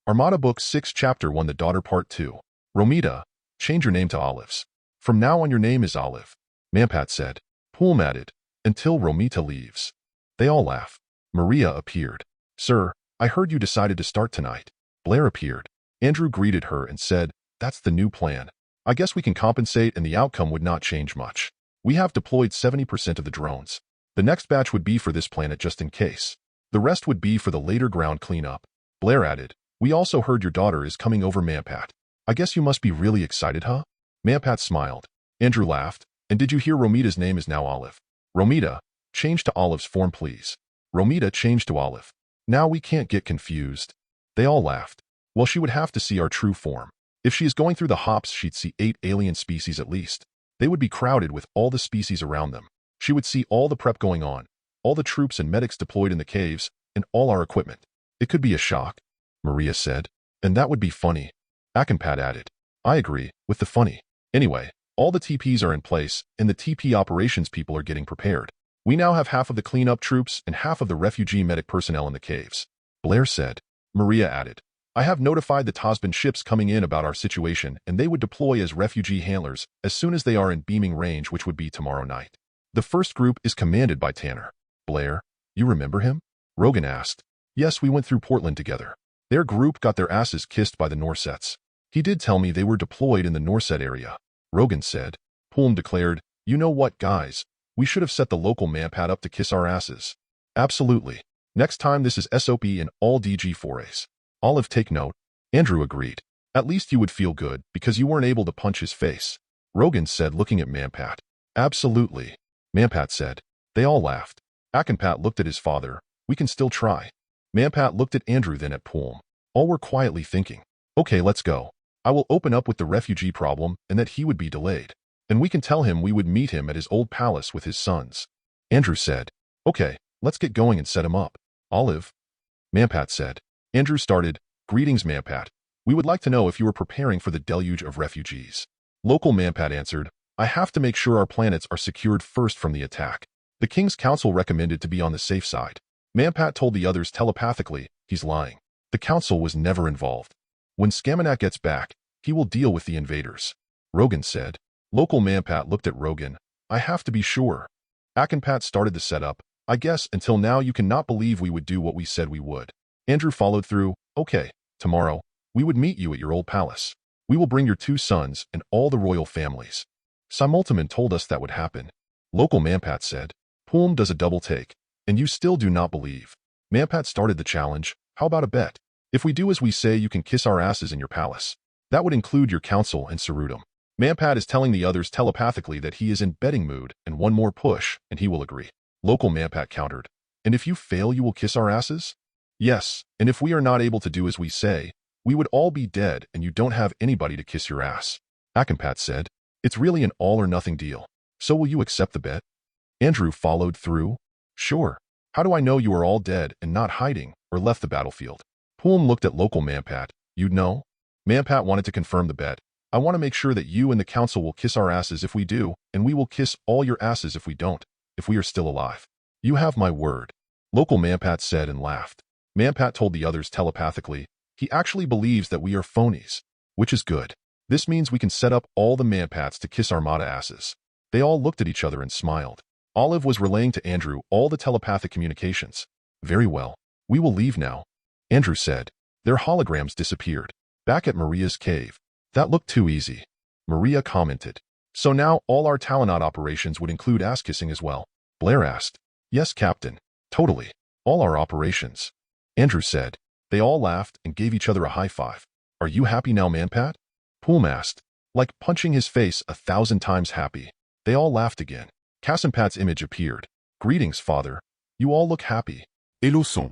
Armada Book 6 Chapter 1 The Daughter Part 2. Romita, change your name to Olives. From now on your name is Olive. Mampat said. Poolm added. Until Romita leaves. They all laugh. Maria appeared. Sir, I heard you decided to start tonight. Blair appeared. Andrew greeted her and said, that's the new plan. I guess we can compensate and the outcome would not change much. We have deployed 70% of the drones. The next batch would be for this planet just in case. The rest would be for the later ground cleanup. Blair added, we also heard your daughter is coming over Mampat. I guess you must be really excited, huh? Mampat smiled. Andrew laughed. And did you hear Romita's name is now Olive? Romita, change to Olive's form please. Romita changed to Olive. Now we can't get confused. They all laughed. Well, she would have to see our true form. If she is going through the hops, she'd see 8 alien species at least. They would be crowded with all the species around them. She would see all the prep going on, all the troops and medics deployed in the caves, and all our equipment. It could be a shock, Maria said. And that would be funny. Akinpat added. I agree, with the funny. Anyway, all the TPs are in place, and the TP operations people are getting prepared. We now have half of the cleanup troops and half of the refugee medic personnel in the caves. Blair said. Maria added. I have notified the Tasman ships coming in about our situation, and they would deploy as refugee handlers as soon as they are in beaming range, which would be tomorrow night. The first group is commanded by Tanner. Blair, you remember him? Rogan asked. Yes, we went through Portland together. Their group got their asses kissed by the Norsets. He did tell me they were deployed in the Norset area. Rogan said. Poolm declared, you know what, guys? We should have set the local Mampat up to kiss our asses. Absolutely. Next time this is SOP in all DG forays. Olive, take note. Andrew agreed. At least you would feel good because you weren't able to punch his face. Rogan said, looking at Mampat. Absolutely. Mampat said. They all laughed. Akinpat looked at his father. We can still try. Mampat looked at Andrew, then at Poolm. All were quietly thinking. Okay, let's go. I will open up with the refugee problem and that he would be delayed. And we can tell him we would meet him at his old palace with his sons. Andrew said. Okay, let's get going and set him up. Olive. Mampat said. Andrew started. Greetings, Mampat. We would like to know if you are preparing for the deluge of refugees. Local Mampat answered. I have to make sure our planets are secured first from the attack. The King's Council recommended to be on the safe side. Mampat told the others telepathically, he's lying. The Council was never involved. When Scamanak gets back, he will deal with the invaders. Rogan said. Local Mampat looked at Rogan. I have to be sure. Akinpat started the setup. I guess until now you cannot believe we would do what we said we would. Andrew followed through. Okay, tomorrow, we would meet you at your old palace. We will bring your 2 sons and all the royal families. Simultaman told us that would happen. Local Mampat said. Poolm does a double take. And you still do not believe. Mampat started the challenge. How about a bet? If we do as we say, you can kiss our asses in your palace. That would include your council and Sarudam. Mampat is telling the others telepathically that he is in betting mood and one more push, and he will agree. Local Mampat countered. And if you fail, you will kiss our asses? Yes, and if we are not able to do as we say, we would all be dead and you don't have anybody to kiss your ass. Akinpat said. It's really an all-or-nothing deal. So will you accept the bet? Andrew followed through. Sure. How do I know you are all dead and not hiding or left the battlefield? Poolm looked at local Mampat. You'd know? Mampat wanted to confirm the bet. I want to make sure that you and the council will kiss our asses if we do, and we will kiss all your asses if we don't, if we are still alive. You have my word. Local Mampat said and laughed. Mampat told the others telepathically, he actually believes that we are phonies, which is good. This means we can set up all the Mampats to kiss Armada asses. They all looked at each other and smiled. Olive was relaying to Andrew all the telepathic communications. Very well. We will leave now. Andrew said. Their holograms disappeared. Back at Maria's cave. That looked too easy. Maria commented. So now all our Talonot operations would include ass-kissing as well? Blair asked. Yes, Captain. Totally. All our operations. Andrew said. They all laughed and gave each other a high five. Are you happy now, Mampat? Poolm asked. Like punching his face 1,000 times happy. They all laughed again. Kasimpat's image appeared. Greetings, father. You all look happy. Hello, son.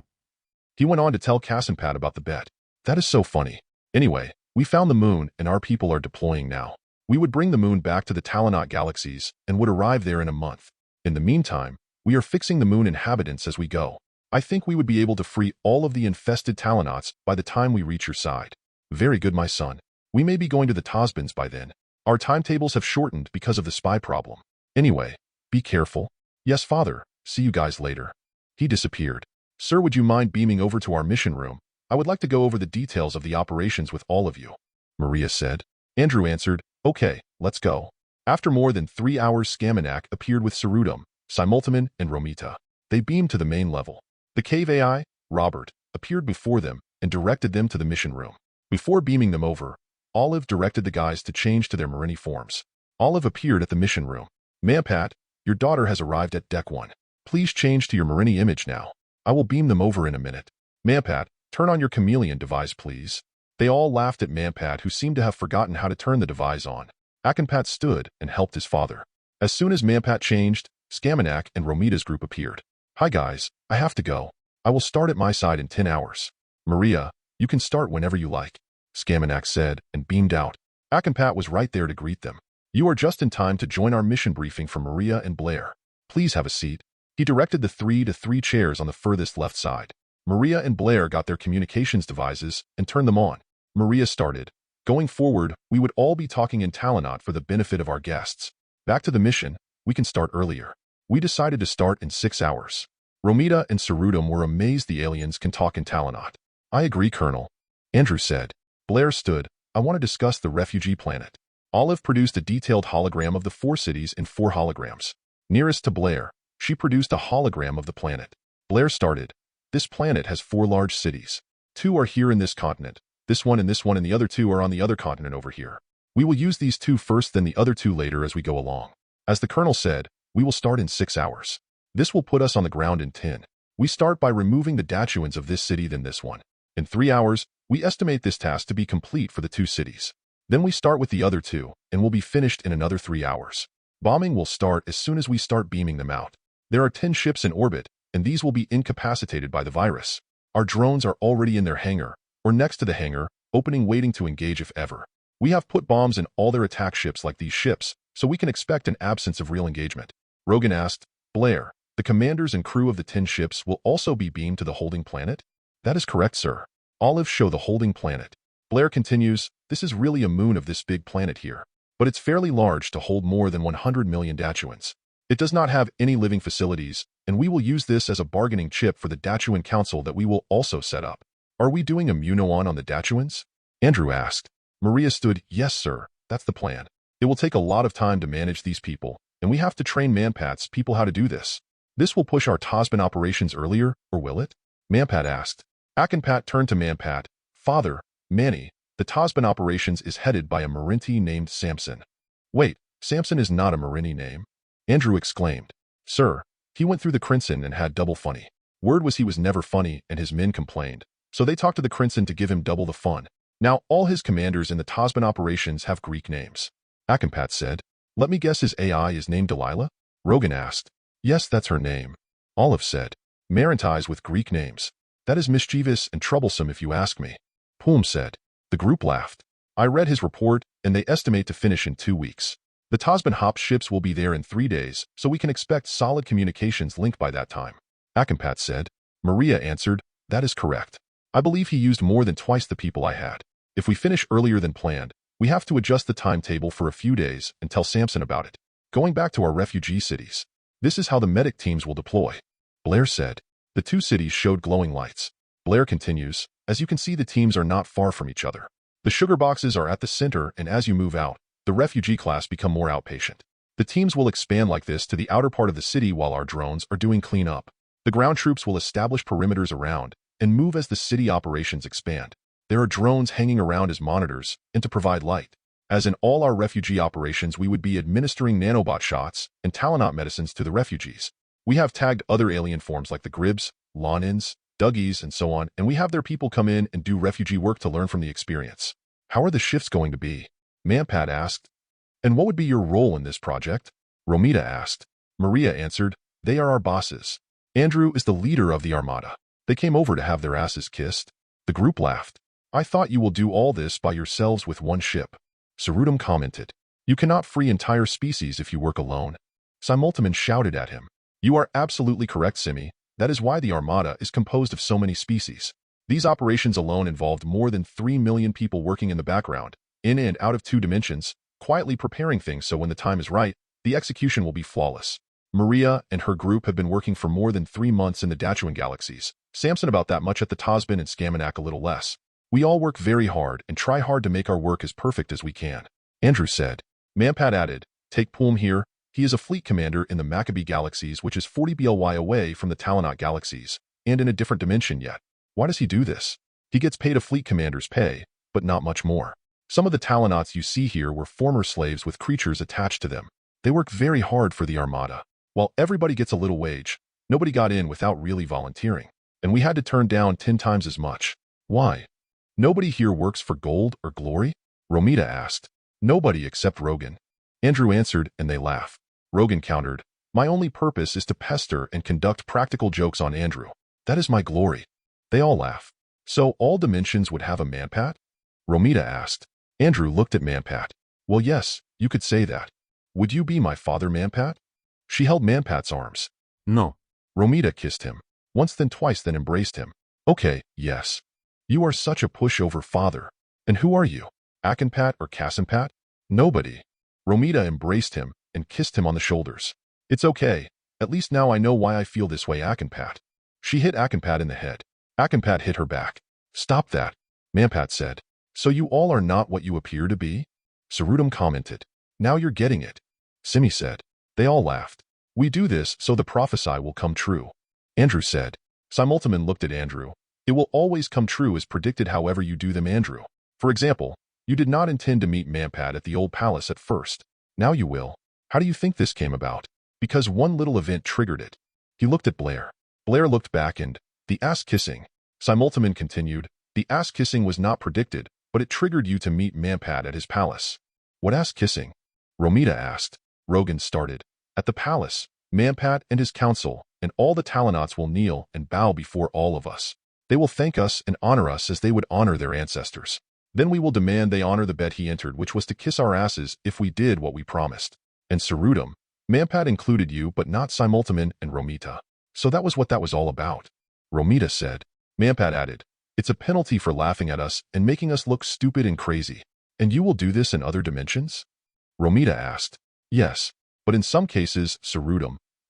He went on to tell Kasimpat about the bet. That is so funny. Anyway, we found the moon and our people are deploying now. We would bring the moon back to the Talonot galaxies and would arrive there in a month. In the meantime, we are fixing the moon inhabitants as we go. I think we would be able to free all of the infested Talonots by the time we reach your side. Very good, my son. We may be going to the Tasbans by then. Our timetables have shortened because of the spy problem. Anyway, be careful. Yes, father. See you guys later. He disappeared. Sir, would you mind beaming over to our mission room? I would like to go over the details of the operations with all of you, Maria said. Andrew answered, okay, let's go. After more than 3 hours, Skamanak appeared with Sarudum, Simultaman, and Romita. They beamed to the main level. The cave AI, Robert, appeared before them and directed them to the mission room. Before beaming them over, Olive directed the guys to change to their Marini forms. Olive appeared at the mission room. Mampat, your daughter has arrived at Deck 1. Please change to your Marini image now. I will beam them over in a minute. Mampat, turn on your chameleon device, please. They all laughed at Mampat, who seemed to have forgotten how to turn the device on. Akinpat stood and helped his father. As soon as Mampat changed, Skamanak and Romita's group appeared. Hi guys, I have to go. I will start at my side in 10 hours. Maria, you can start whenever you like, Skamanak said and beamed out. Akinpat was right there to greet them. You are just in time to join our mission briefing for Maria and Blair. Please have a seat. He directed the 3 to 3 chairs on the furthest left side. Maria and Blair got their communications devices and turned them on. Maria started. Going forward, we would all be talking in Talonot for the benefit of our guests. Back to the mission, we can start earlier. We decided to start in 6 hours. Romita and Sarudum were amazed the aliens can talk in Talonot. I agree, Colonel, Andrew said. Blair stood. I want to discuss the refugee planet. Olive produced a detailed hologram of the 4 cities in 4 holograms. Nearest to Blair, she produced a hologram of the planet. Blair started. This planet has 4 large cities. 2 are here in this continent. This one, and the other 2 are on the other continent over here. We will use these 2 first, then the other 2 later as we go along. As the Colonel said, we will start in 6 hours. This will put us on the ground in 10. We start by removing the Dachuans of this city, then this one. In 3 hours, we estimate this task to be complete for the 2 cities. Then we start with the other 2, and will be finished in another 3 hours. Bombing will start as soon as we start beaming them out. There are 10 ships in orbit, and these will be incapacitated by the virus. Our drones are already in their hangar, or next to the hangar, opening waiting to engage if ever. We have put bombs in all their attack ships like these ships, so we can expect an absence of real engagement. Rogan asked, Blair, the commanders and crew of the 10 ships will also be beamed to the holding planet? That is correct, sir. Olive show the holding planet. Blair continues, this is really a moon of this big planet here, but it's fairly large to hold more than 100 million Dachuans. It does not have any living facilities, and we will use this as a bargaining chip for the Dachuan Council that we will also set up. Are we doing a Munoan on the Dachuans? Andrew asked. Maria stood, yes, sir, that's the plan. It will take a lot of time to manage these people, and we have to train Manpat's people how to do this. This will push our Tasman operations earlier, or will it? Mampat asked. Akinpat turned to Mampat. Father, Manny, the Tasman operations is headed by a Marinti named Samson. Wait, Samson is not a Marini name? Andrew exclaimed. Sir, he went through the Crimson and had double funny. Word was he was never funny, and his men complained. So they talked to the Crimson to give him double the fun. Now all his commanders in the Tasman operations have Greek names. Akinpat said. Let me guess, his AI is named Delilah? Rogan asked. Yes, that's her name. Olive said. Marintis with Greek names. That is mischievous and troublesome if you ask me. Poom said. The group laughed. I read his report, and they estimate to finish in 2 weeks. The Tasman Hop ships will be there in 3 days, so we can expect solid communications link by that time. Akinpat said. Maria answered, that is correct. I believe he used more than twice the people I had. If we finish earlier than planned, we have to adjust the timetable for a few days and tell Samson about it. Going back to our refugee cities. This is how the medic teams will deploy. Blair said. The 2 cities showed glowing lights. Blair continues, as you can see, the teams are not far from each other. The sugar boxes are at the center, and as you move out, the refugee class become more outpatient. The teams will expand like this to the outer part of the city while our drones are doing cleanup. The ground troops will establish perimeters around and move as the city operations expand. There are drones hanging around as monitors and to provide light. As in all our refugee operations, we would be administering nanobot shots and Talonot medicines to the refugees. We have tagged other alien forms like the Gribs, Lonins, Dougies, and so on, and we have their people come in and do refugee work to learn from the experience. How are the shifts going to be? Mampat asked. And what would be your role in this project? Romita asked. Maria answered, they are our bosses. Andrew is the leader of the Armada. They came over to have their asses kissed. The group laughed. I thought you will do all this by yourselves with one ship. Sarudum commented. You cannot free entire species if you work alone. Simultaman shouted at him. You are absolutely correct, Simi. That is why the Armada is composed of so many species. These operations alone involved more than 3 million people working in the background, in and out of 2 dimensions, quietly preparing things so when the time is right, the execution will be flawless. Maria and her group have been working for more than 3 months in the Dachuan galaxies, Samson about that much at the Tasman and Skamanak a little less. We all work very hard and try hard to make our work as perfect as we can. Andrew said. Mampat added, take Pulm here. He is a fleet commander in the Maccabee Galaxies, which is 40 BLY away from the Talonot Galaxies, and in a different dimension yet. Why does he do this? He gets paid a fleet commander's pay, but not much more. Some of the Talonots you see here were former slaves with creatures attached to them. They work very hard for the Armada. While everybody gets a little wage, nobody got in without really volunteering, and we had to turn down 10 times as much. Why? Nobody here works for gold or glory? Romita asked. Nobody except Rogan. Andrew answered, and they laughed. Rogan countered, my only purpose is to pester and conduct practical jokes on Andrew. That is my glory. They all laugh. So all dimensions would have a Manpat? Romita asked. Andrew looked at Manpat. Well, yes, you could say that. Would you be my father, Manpat? She held Manpat's arms. No. Romita kissed him. Once then twice then embraced him. Okay, yes. You are such a pushover father. And who are you? Akinpat or Kasimpat? Nobody. Romita embraced him and kissed him on the shoulders. It's okay. At least now I know why I feel this way, Akinpat. She hit Akinpat in the head. Akinpat hit her back. Stop that, Mampat said. So you all are not what you appear to be? Sarudam commented. Now you're getting it. Simi said. They all laughed. We do this so the prophecy will come true. Andrew said. Simultaman looked at Andrew. It will always come true as predicted however you do them, Andrew. For example, you did not intend to meet Mampat at the old palace at first. Now you will. How do you think this came about? Because one little event triggered it. He looked at Blair. Blair looked back and, the ass-kissing. Simultaman continued, the ass-kissing was not predicted, but it triggered you to meet Mampat at his palace. What ass-kissing? Romita asked. Rogan started. At the palace, Mampat and his council, and all the Talonots will kneel and bow before all of us. They will thank us and honor us as they would honor their ancestors. Then we will demand they honor the bet he entered, which was to kiss our asses if we did what we promised. And Sarudam, Mampat included you but not Simultaman and Romita. So that was what that was all about. Romita said. Mampat added, it's a penalty for laughing at us and making us look stupid and crazy. And you will do this in other dimensions? Romita asked. Yes, but in some cases,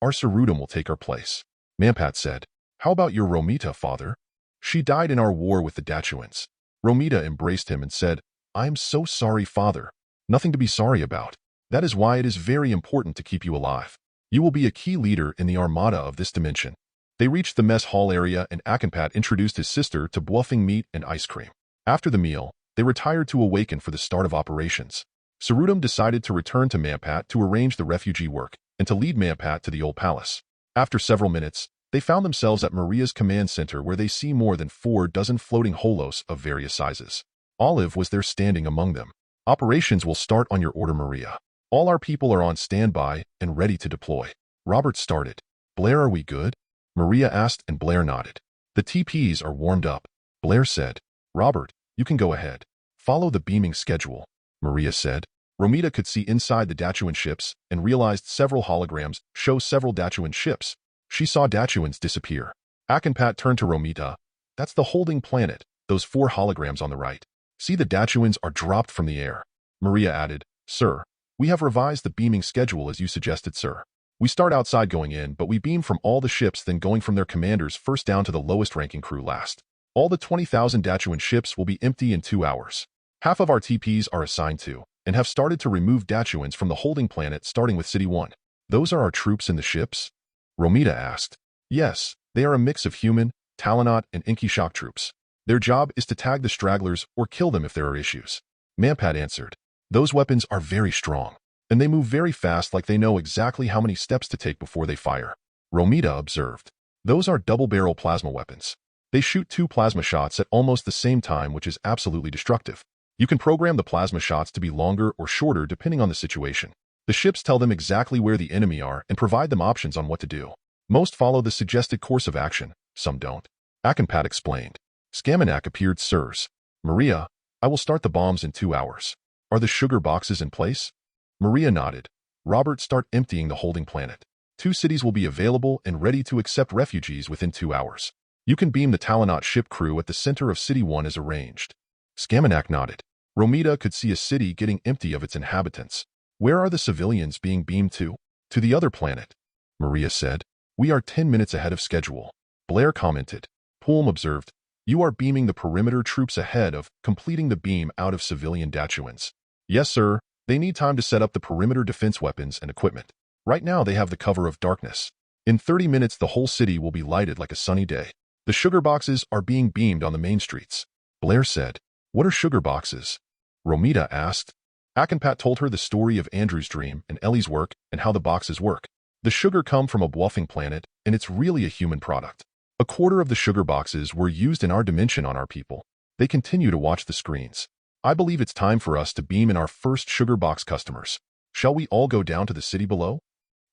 our Sarudam will take our place. Mampat said. How about your Romita, father? She died in our war with the Datuans. Romita embraced him and said, I am so sorry, father. Nothing to be sorry about. That is why it is very important to keep you alive. You will be a key leader in the Armada of this dimension. They reached the mess hall area and Akinpat introduced his sister to bluffing meat and ice cream. After the meal, they retired to awaken for the start of operations. Sarudam decided to return to Mampat to arrange the refugee work and to lead Mampat to the old palace. After several minutes, they found themselves at Maria's command center where they see more than 4 dozen floating holos of various sizes. Olive was there standing among them. Operations will start on your order, Maria. All our people are on standby and ready to deploy. Robert started. Blair, are we good? Maria asked and Blair nodded. The TPs are warmed up. Blair said. Robert, you can go ahead. Follow the beaming schedule, Maria said. Romita could see inside the Datuan ships and realized several holograms show several Datuan ships. She saw Datuans disappear. Akinpat turned to Romita. That's the holding planet, those 4 holograms on the right. See, the Datuans are dropped from the air. Maria added, Sir, we have revised the beaming schedule as you suggested, sir. We start outside going in, but we beam from all the ships, then going from their commanders first down to the lowest ranking crew last. All the 20,000 Datuan ships will be empty in 2 hours. Half of our TPs are assigned to, and have started to remove Datuans from the holding planet starting with City 1. Those are our troops in the ships? Romita asked. Yes, they are a mix of human, Talonot, and Inky shock troops. Their job is to tag the stragglers or kill them if there are issues. Mampat answered. Those weapons are very strong, and they move very fast like they know exactly how many steps to take before they fire. Romita observed. Those are double-barrel plasma weapons. They shoot 2 plasma shots at almost the same time, which is absolutely destructive. You can program the plasma shots to be longer or shorter depending on the situation. The ships tell them exactly where the enemy are and provide them options on what to do. Most follow the suggested course of action, some don't. Akinpat explained. Skamanak appeared, sirs. Maria, I will start the bombs in 2 hours. Are the sugar boxes in place? Maria nodded. Robert, start emptying the holding planet. 2 cities will be available and ready to accept refugees within 2 hours. You can beam the Talonot ship crew at the center of City 1 as arranged. Skamanak nodded. Romita could see a city getting empty of its inhabitants. Where are the civilians being beamed to? To the other planet. Maria said. We are 10 minutes ahead of schedule. Blair commented. Poolm observed, "You are beaming the perimeter troops ahead of completing the beam out of civilian Dachuans." "Yes, sir. They need time to set up the perimeter defense weapons and equipment. Right now they have the cover of darkness. In 30 minutes the whole city will be lighted like a sunny day. The sugar boxes are being beamed on the main streets." Blair said, "What are sugar boxes?" Romita asked. Akinpat told her the story of Andrew's dream and Ellie's work and how the boxes work. The sugar come from a bluffing planet, and it's really a human product. A quarter of the sugar boxes were used in our dimension on our people. They continue to watch the screens. I believe it's time for us to beam in our first sugar box customers. Shall we all go down to the city below?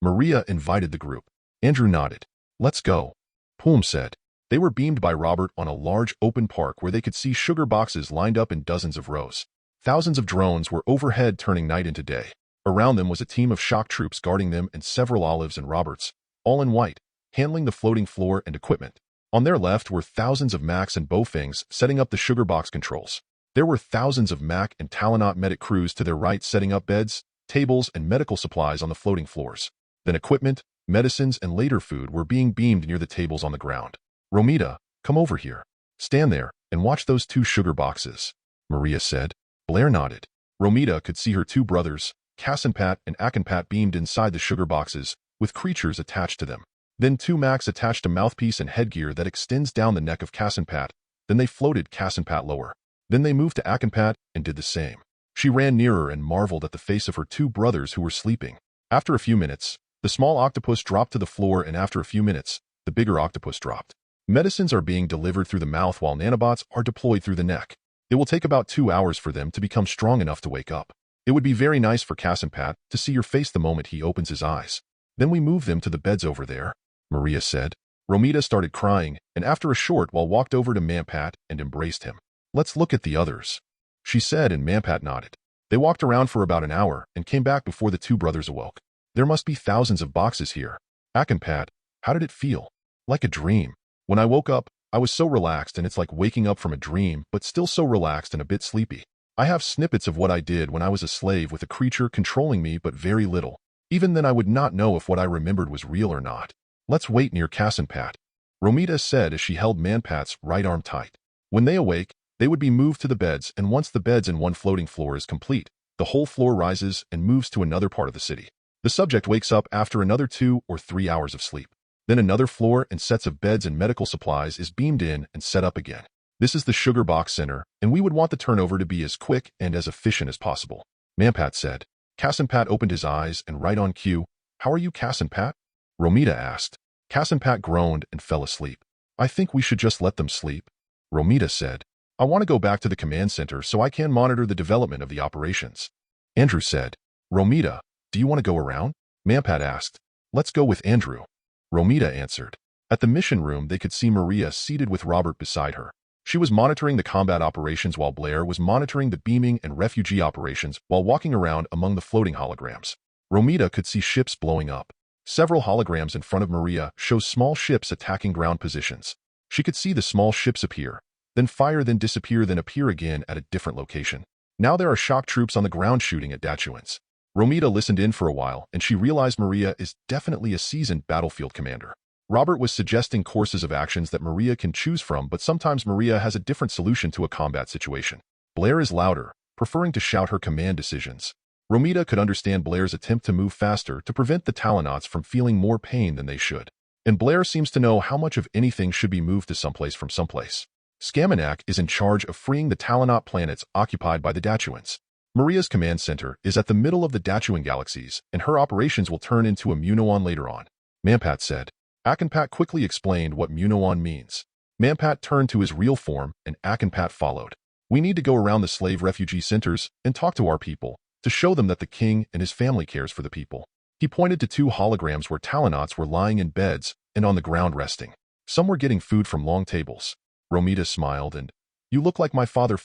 Maria invited the group. Andrew nodded. "Let's go," Poolm said. They were beamed by Robert on a large open park where they could see sugar boxes lined up in dozens of rows. Thousands of drones were overhead, turning night into day. Around them was a team of shock troops guarding them and several Olives and Roberts, all in white, handling the floating floor and equipment. On their left were thousands of Macs and Bofings setting up the sugar box controls. There were thousands of Mac and Talonot medic crews to their right setting up beds, tables, and medical supplies on the floating floors. Then equipment, medicines, and later food were being beamed near the tables on the ground. "Romita, come over here. Stand there and watch those 2 sugar boxes," Maria said. Blair nodded. Romita could see her 2 brothers, Cassenpat and Akinpat, beamed inside the sugar boxes, with creatures attached to them. Then 2 Macs attached a mouthpiece and headgear that extends down the neck of Cassenpat. Then they floated Cassenpat lower. Then they moved to Akinpat and did the same. She ran nearer and marveled at the face of her 2 brothers who were sleeping. After a few minutes, the small octopus dropped to the floor, and after a few minutes, the bigger octopus dropped. Medicines are being delivered through the mouth while nanobots are deployed through the neck. It will take about 2 hours for them to become strong enough to wake up. It would be very nice for Cassenpat to see your face the moment he opens his eyes. Then we move them to the beds over there, Maria said. Romita started crying, and after a short while walked over to Mampat and embraced him. "Let's look at the others," she said, and Mampat nodded. They walked around for about an hour and came back before the 2 brothers awoke. "There must be thousands of boxes here. Akinpat, how did it feel?" "Like a dream. When I woke up, I was so relaxed, and it's like waking up from a dream, but still so relaxed and a bit sleepy. I have snippets of what I did when I was a slave with a creature controlling me, but very little. Even then I would not know if what I remembered was real or not." "Let's wait near Cassenpat," Romita said as she held Manpat's right arm tight. When they awake, they would be moved to the beds, and once the beds and 1 floating floor is complete, the whole floor rises and moves to another part of the city. The subject wakes up after another 2 or 3 hours of sleep. Then another floor and sets of beds and medical supplies is beamed in and set up again. This is the sugar box center, and we would want the turnover to be as quick and as efficient as possible, Mampat said. Cassenpat opened his eyes, and right on cue, "How are you, Cassenpat?" Romita asked. Cassenpat groaned and fell asleep. "I think we should just let them sleep," Romita said. "I want to go back to the command center so I can monitor the development of the operations." Andrew said. "Romita, do you want to go around?" Mampat asked. "Let's go with Andrew," Romita answered. At the mission room, they could see Maria seated with Robert beside her. She was monitoring the combat operations while Blair was monitoring the beaming and refugee operations while walking around among the floating holograms. Romita could see ships blowing up. Several holograms in front of Maria show small ships attacking ground positions. She could see the small ships appear, then fire, then disappear, then appear again at a different location. Now there are shock troops on the ground shooting at Dachuans. Romita listened in for a while, and she realized Maria is definitely a seasoned battlefield commander. Robert was suggesting courses of actions that Maria can choose from, but sometimes Maria has a different solution to a combat situation. Blair is louder, preferring to shout her command decisions. Romita could understand Blair's attempt to move faster to prevent the Talonauts from feeling more pain than they should. And Blair seems to know how much of anything should be moved to someplace from someplace. Scamanak is in charge of freeing the Talonot planets occupied by the Dachuans. Maria's command center is at the middle of the Dachuan galaxies, and her operations will turn into a Munoan later on, Mampat said. Akinpat quickly explained what Munoan means. Mampat turned to his real form, and Akinpat followed. "We need to go around the slave refugee centers and talk to our people, to show them that the king and his family cares for the people." He pointed to 2 holograms where Talonauts were lying in beds and on the ground resting. Some were getting food from long tables. Romita smiled and, "You look like my father.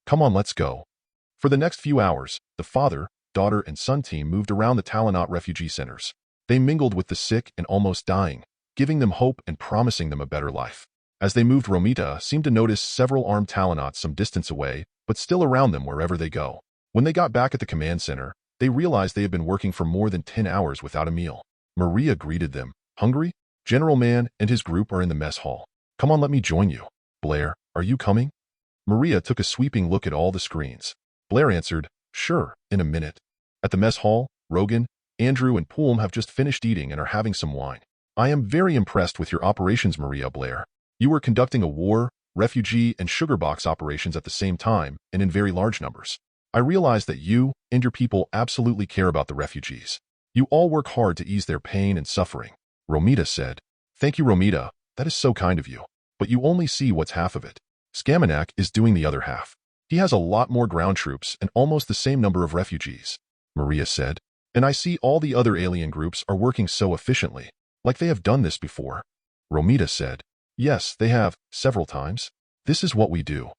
Come on, let's go." For the next few hours, the father, daughter, and son team moved around the Talonot refugee centers. They mingled with the sick and almost dying, giving them hope and promising them a better life. As they moved, Romita seemed to notice several armed Talonauts some distance away, but still around them wherever they go. When they got back at the command center, they realized they had been working for more than 10 hours without a meal. Maria greeted them. "Hungry?" General Mann and his group are in the mess hall. Come on, let me join you. Blair, are you coming? Maria took a sweeping look at all the screens. Blair answered, sure, in a minute. At the mess hall, Rogan, Andrew, and Poolm have just finished eating and are having some wine. I am very impressed with your operations, Maria. Blair. You were conducting a war, refugee, and sugar box operations at the same time and in very large numbers. I realize that you and your people absolutely care about the refugees. You all work hard to ease their pain and suffering. Romita said, thank you, Romita. That is so kind of you. But you only see what's half of it. Skamanak is doing the other half. He has a lot more ground troops and almost the same number of refugees. Maria said, and I see all the other alien groups are working so efficiently, like they have done this before. Romita said, yes, they have, several times. This is what we do.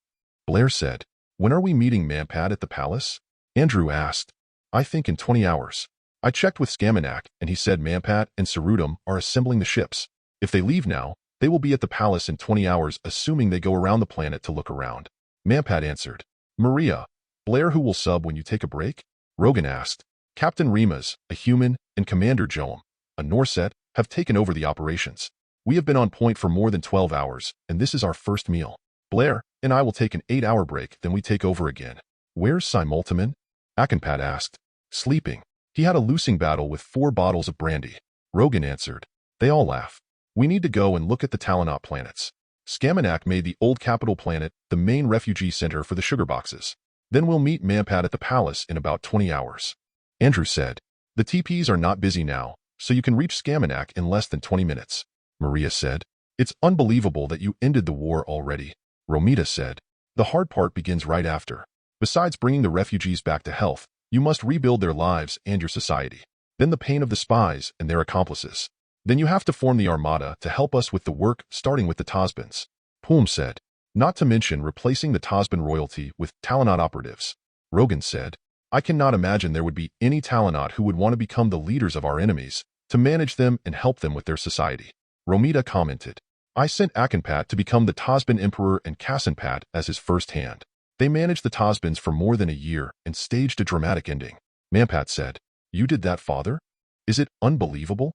Blair said, when are we meeting Mampat at the palace? Andrew asked, I think in 20 hours. I checked with Skamanak and he said Mampat and Sarudam are assembling the ships. If they leave now, they will be at the palace in 20 hours, assuming they go around the planet to look around. Mampat answered, Maria, Blair, who will sub when you take a break? Rogan asked, Captain Rimas, a human, and Commander Joam, a Norset, have taken over the operations. We have been on point for more than 12 hours, and this is our first meal. Blair and I will take an 8-hour break, then we take over again. Where's Simultaman? Akinpat asked. Sleeping. He had a losing battle with 4 bottles of brandy. Rogan answered. They all laugh. We need to go and look at the Talonot planets. Skamanak made the old capital planet the main refugee center for the sugar boxes. Then we'll meet Mampat at the palace in about 20 hours. Andrew said, the TPs are not busy now, so you can reach Skamanak in less than 20 minutes. Maria said, it's unbelievable that you ended the war already. Romita said, the hard part begins right after. Besides bringing the refugees back to health, you must rebuild their lives and your society. Then the pain of the spies and their accomplices. Then you have to form the Armada to help us with the work, starting with the Tasbans. Poolm said, not to mention replacing the Tasban royalty with Talonot operatives. Rogan said, I cannot imagine there would be any Talonot who would want to become the leaders of our enemies, to manage them and help them with their society. Romita commented, I sent Akinpat to become the Tasban Emperor and Kasanpat as his first hand. They managed the Tasbans for more than a year and staged a dramatic ending. Mampat said, you did that, father? Is it unbelievable?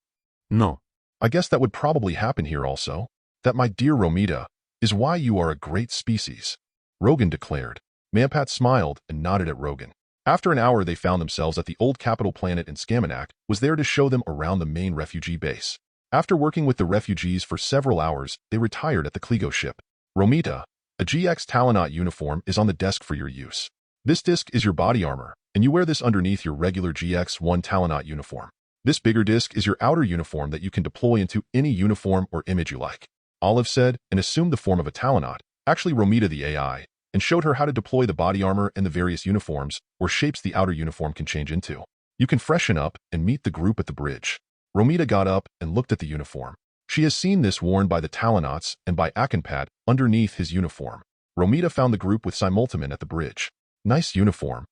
No. I guess that would probably happen here also. That, my dear Romita, is why you are a great species. Rogan declared. Mampat smiled and nodded at Rogan. After an hour, they found themselves at the old capital planet, and Skamanak was there to show them around the main refugee base. After working with the refugees for several hours, they retired at the Kligo ship. Romita, a GX Talonot uniform is on the desk for your use. This disc is your body armor, and you wear this underneath your regular GX-1 Talonot uniform. This bigger disc is your outer uniform that you can deploy into any uniform or image you like. Olive said, and assumed the form of a Talonot, actually Romita the AI, and showed her how to deploy the body armor and the various uniforms or shapes the outer uniform can change into. You can freshen up and meet the group at the bridge. Romita got up and looked at the uniform. She has seen this worn by the Talonots and by Akinpat underneath his uniform. Romita found the group with Simultaman at the bridge. Nice uniform.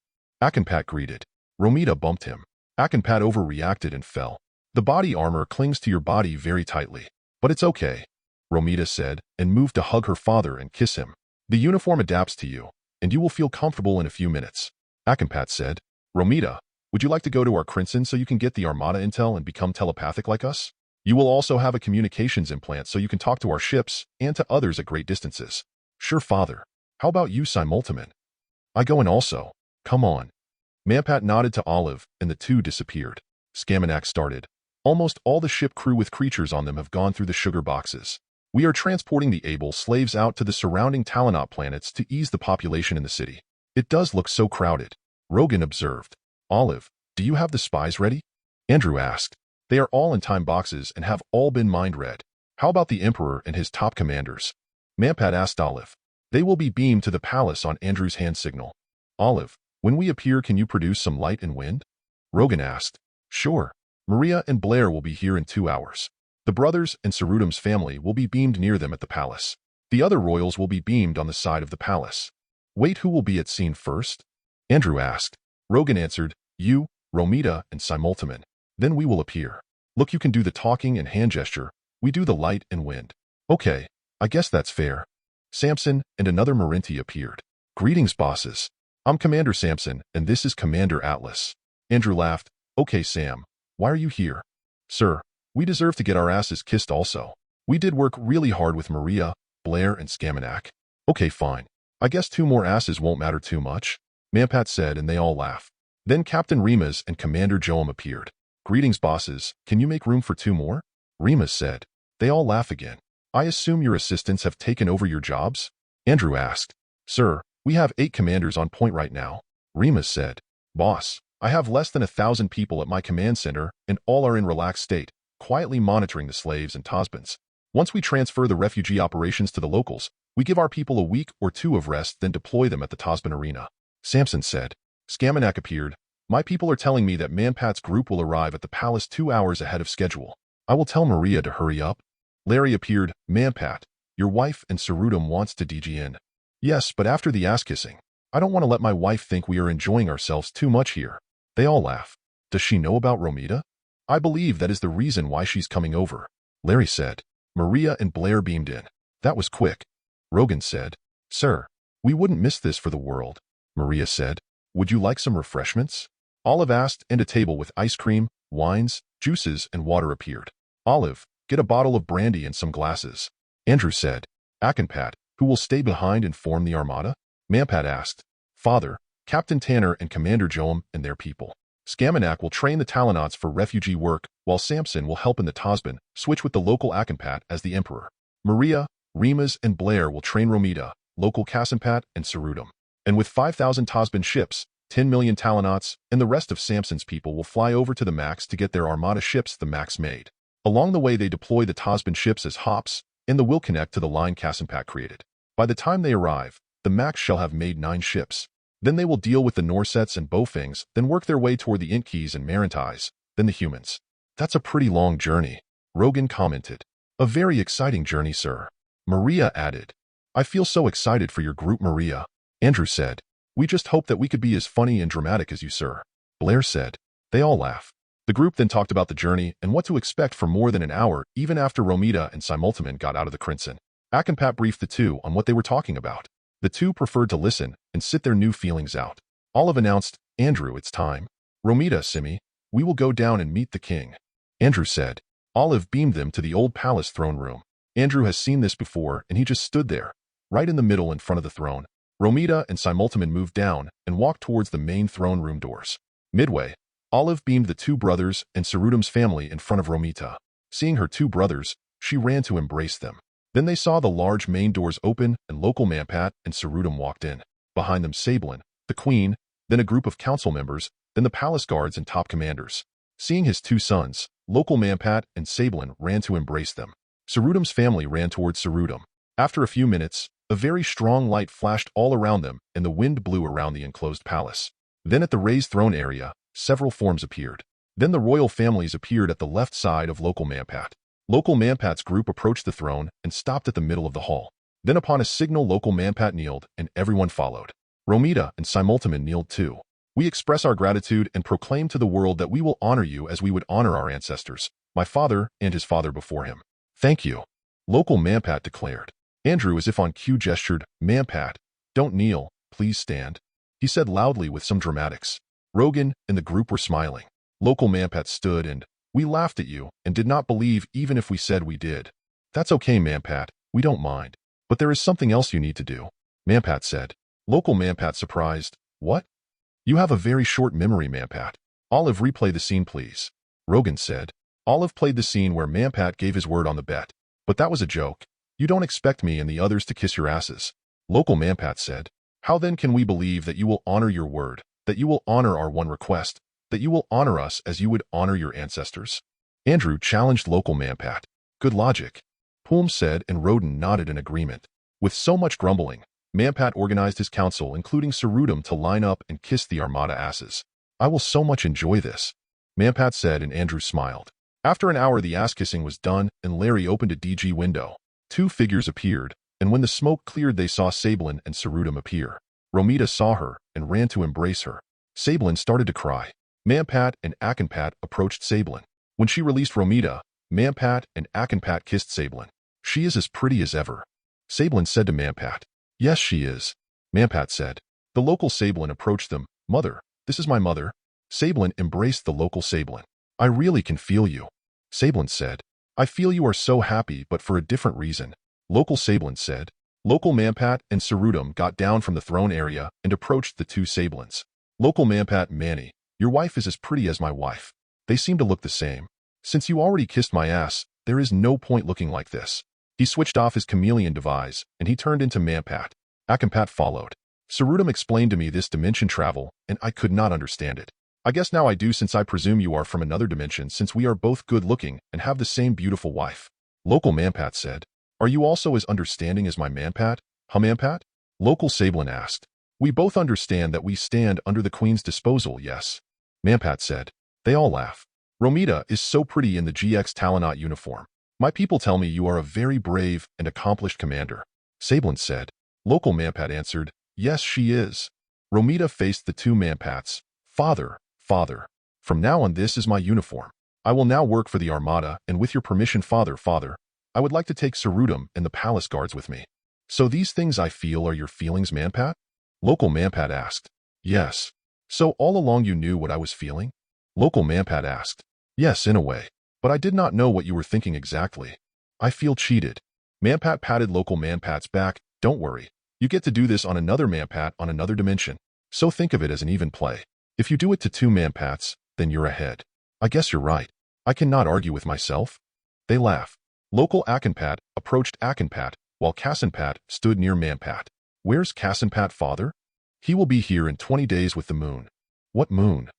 Akinpat greeted. Romita bumped him. Akinpat overreacted and fell. The body armor clings to your body very tightly. But it's okay, Romita said, and moved to hug her father and kiss him. The uniform adapts to you, and you will feel comfortable in a few minutes. Akinpat said, Romita, would you like to go to our Crimson so you can get the Armada intel and become telepathic like us? You will also have a communications implant so you can talk to our ships and to others at great distances. Sure, father. How about you, Simultaman? I go in also. Come on. Mampat nodded to Olive, and the two disappeared. Skamanak started. Almost all the ship crew with creatures on them have gone through the sugar boxes. We are transporting the able slaves out to the surrounding Talonot planets to ease the population in the city. It does look so crowded. Rogan observed. Olive, do you have the spies ready? Andrew asked. They are all in time boxes and have all been mind-read. How about the Emperor and his top commanders? Mampat asked Olive. They will be beamed to the palace on Andrew's hand signal. Olive, when we appear, can you produce some light and wind? Rogan asked. Sure. Maria and Blair will be here in 2 hours. The brothers and Sarudam's family will be beamed near them at the palace. The other royals will be beamed on the side of the palace. Wait, who will be at scene first? Andrew asked. Rogan answered, you, Romita, and Simultaman. Then we will appear. Look, you can do the talking and hand gesture. We do the light and wind. Okay, I guess that's fair. Samson and another Marinti appeared. Greetings, bosses. I'm Commander Samson, and this is Commander Atlas. Andrew laughed. Okay, Sam. Why are you here? Sir, we deserve to get our asses kissed also. We did work really hard with Maria, Blair, and Skamanak. Okay, fine. I guess 2 more asses won't matter too much, Mampat said, and they all laughed. Then Captain Remus and Commander Joam appeared. Greetings, bosses. Can you make room for 2 more? Remus said. They all laugh again. I assume your assistants have taken over your jobs? Andrew asked. Sir, we have 8 commanders on point right now, Remus said. Boss, I have less than 1,000 people at my command center, and all are in relaxed state, quietly monitoring the slaves and Tasbans. Once we transfer the refugee operations to the locals, we give our people a week or 2 of rest, then deploy them at the Tasban arena, Samson said. Skamanak appeared. My people are telling me that Manpat's group will arrive at the palace 2 hours ahead of schedule. I will tell Maria to hurry up. Larry appeared. Manpat, your wife and Sarudam wants to DG in. Yes, but after the ass-kissing, I don't want to let my wife think we are enjoying ourselves too much here. They all laugh. Does she know about Romita? I believe that is the reason why she's coming over, Larry said. Maria and Blair beamed in. That was quick. Rogan said. Sir, we wouldn't miss this for the world, Maria said. Would you like some refreshments? Olive asked, and a table with ice cream, wines, juices, and water appeared. Olive, get a bottle of brandy and some glasses, Andrew said. Akinpat, who will stay behind and form the armada? Mampat asked. Father, Captain Tanner and Commander Joam and their people. Skamanak will train the Talonauts for refugee work, while Samson will help in the Tasban, switch with the local Akinpat as the Emperor. Maria, Remus, and Blair will train Romita, local Kasimpat, and Sarudam. And with 5,000 Tasban ships, 10 million Talonauts, and the rest of Samson's people will fly over to the Max to get their armada ships the Max made. Along the way they deploy the Tasban ships as hops, and the will connect to the line Kasimpat created. By the time they arrive, the Max shall have made 9 ships. Then they will deal with the Norsets and Bowfings, then work their way toward the Intkis and Marantais, then the humans. That's a pretty long journey, Rogan commented. A very exciting journey, sir. Maria added. I feel so excited for your group, Maria, Andrew said. We just hope that we could be as funny and dramatic as you, sir, Blair said. They all laughed. The group then talked about the journey and what to expect for more than an hour, even after Romita and Simultaman got out of the Crimson. Akinpat briefed the 2 on what they were talking about. The 2 preferred to listen and sit their new feelings out. Olive announced, Andrew, it's time. Romita, Simi, we will go down and meet the king, Andrew said. Olive beamed them to the old palace throne room. Andrew has seen this before, and he just stood there, right in the middle in front of the throne. Romita and Simultaman moved down and walked towards the main throne room doors. Midway, Olive beamed the 2 brothers and Sarudam's family in front of Romita. Seeing her 2 brothers, she ran to embrace them. Then they saw the large main doors open and local Mampat and Sarudam walked in. Behind them Sablin, the queen, then a group of council members, then the palace guards and top commanders. Seeing his 2 sons, local Mampat and Sablin ran to embrace them. Sarudam's family ran towards Sarudam. After a few minutes, a very strong light flashed all around them and the wind blew around the enclosed palace. Then at the raised throne area, several forms appeared. Then the royal families appeared at the left side of local Mampat. Local Mampat's group approached the throne and stopped at the middle of the hall. Then upon a signal local Mampat kneeled and everyone followed. Romita and Simultaman kneeled too. We express our gratitude and proclaim to the world that we will honor you as we would honor our ancestors, my father and his father before him. Thank you, local Mampat declared. Andrew, as if on cue, gestured, Mampat, don't kneel, please stand. He said loudly with some dramatics. Rogan and the group were smiling. Local Mampat stood and, we laughed at you and did not believe even if we said we did. That's okay, Mampat, we don't mind. But there is something else you need to do, Mampat said. Local Mampat surprised, what? You have a very short memory, Mampat. Olive, replay the scene, please, Rogan said. Olive played the scene where Mampat gave his word on the bet. But that was a joke. You don't expect me and the others to kiss your asses. Local Mampat said. How then can we believe that you will honor your word, that you will honor our one request, that you will honor us as you would honor your ancestors? Andrew challenged local Mampat. Good logic, Poom said, and Roden nodded in agreement. With so much grumbling, Mampat organized his council, including Sarudam, to line up and kiss the armada asses. I will so much enjoy this, Mampat said, and Andrew smiled. After an hour the ass-kissing was done, and Larry opened a DG window. 2 figures appeared, and when the smoke cleared they saw Sablin and Sarudam appear. Romita saw her and ran to embrace her. Sablin started to cry. Mampat and Akinpat approached Sablin. When she released Romita, Mampat and Akinpat kissed Sablin. She is as pretty as ever, Sablin said to Mampat. Yes, she is, Mampat said. The local Sablin approached them. Mother, this is my mother. Sablin embraced the local Sablin. I really can feel you, Sablin said. I feel you are so happy, but for a different reason. Local Sablins said. Local Mampat and Sarudam got down from the throne area and approached the two Sablins. Local Mampat, Manny, your wife is as pretty as my wife. They seem to look the same. Since you already kissed my ass, there is no point looking like this. He switched off his chameleon device, and he turned into Mampat. Akampat followed. Sarudam explained to me this dimension travel, and I could not understand it. I guess now I do, since I presume you are from another dimension, since we are both good-looking and have the same beautiful wife. Local Mampat said. Are you also as understanding as my Mampat? Huh, Mampat? Local Sablin asked. We both understand that we stand under the Queen's disposal, yes. Mampat said. They all laugh. Romita is so pretty in the GX Talonot uniform. My people tell me you are a very brave and accomplished commander. Sablin said. Local Mampat answered, yes, she is. Romita faced the two Mampats. Father, father, from now on this is my uniform. I will now work for the Armada, and with your permission, father, I would like to take Sarudam and the palace guards with me. So these things I feel are your feelings, Mampat? Local Mampat asked. Yes. So all along you knew what I was feeling? Local Mampat asked. Yes, in a way. But I did not know what you were thinking exactly. I feel cheated. Mampat patted Local Mampat's back. Don't worry. You get to do this on another Mampat on another dimension. So think of it as an even play. If you do it to two Mampats, then you're ahead. I guess you're right. I cannot argue with myself. They laugh. Local Akanpat approached Akanpat, while Kasanpat stood near Mampat. Where's Kasanpat, father? He will be here in 20 days with the moon. What moon?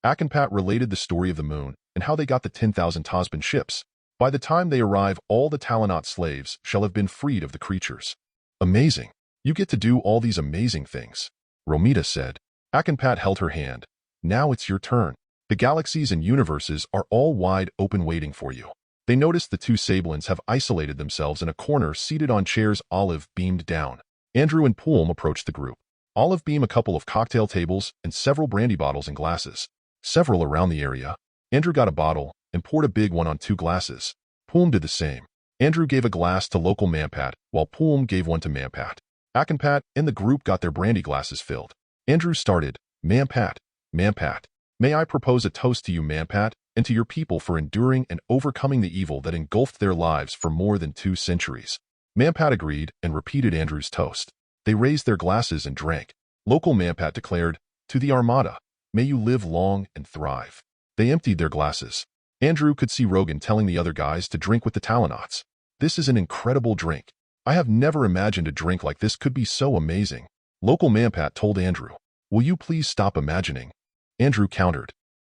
Akanpat related the story of the moon and how they got the 10,000 Tasban ships. By the time they arrive, all the Talonot slaves shall have been freed of the creatures. Amazing. You get to do all these amazing things. Romita said. Akanpat held her hand. Now it's your turn. The galaxies and universes are all wide open waiting for you. They noticed the two Sablins have isolated themselves in a corner seated on chairs. Olive beamed down. Andrew and Poolm approached the group. Olive beamed a couple of cocktail tables and several brandy bottles and glasses. Several around the area. Andrew got a bottle and poured a big one on 2 glasses. Poolm did the same. Andrew gave a glass to Local Mampat, while Poolm gave one to Mampat. Akanpat and the group got their brandy glasses filled. Andrew started. Mampat, Mampat. May I propose a toast to you, Mampat, and to your people for enduring and overcoming the evil that engulfed their lives for more than 2 centuries. Mampat agreed and repeated Andrew's toast. They raised their glasses and drank. Local Mampat declared, to the Armada, may you live long and thrive. They emptied their glasses. Andrew could see Rogan telling the other guys to drink with the Talonauts. This is an incredible drink. I have never imagined a drink like this could be so amazing. Local Mampat told Andrew, will you please stop imagining? Andrew countered,